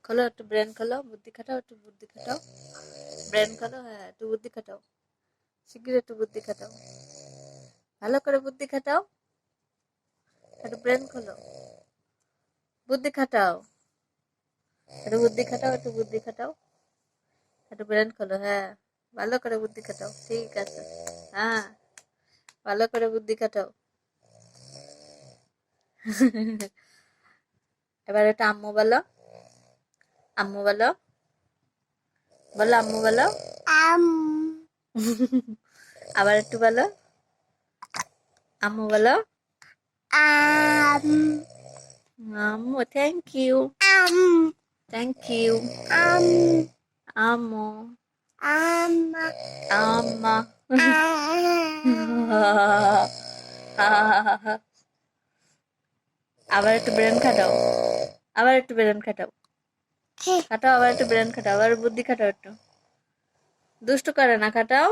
খোলো, একটু ব্রেন খোলো, বুদ্ধি খাটাও, একটু বুদ্ধি খাটাও, ব্রেন খোলো, হ্যাঁ একটু বুদ্ধি খাটাও, শিগগির একটু বুদ্ধি খাটাও, ভালো করে বুদ্ধি খাটাও, একটু ব্রেন খোলো, বুদ্ধি খাটাও, একটু বুদ্ধি খাটাও, একটু বুদ্ধি খাটাও, একটু ব্রেন খোলো, হ্যাঁ ভালো করে বুদ্ধি খাটাও, ঠিক আছে, হ্যাঁ ভালো করে বুদ্ধি খাটাও। এবার একটা আম্মু বলো, আম্মু বলো, বলো আম্মু বলো, আম আবার একটু বলো, আম্মু বলো, আম আম্মু, থ্যাংক ইউ, আম থ্যাংক ইউ, আম আম্মু, আম্মা আম্মা। আবার একটু ব্রেন খাটাও, আবার একটু ব্রেন খাটাও, খাটাও, আবার একটু ব্রেন খাটাও, আবার বুদ্ধি খাটাও, একটু দুষ্টু করে না, খাটাও।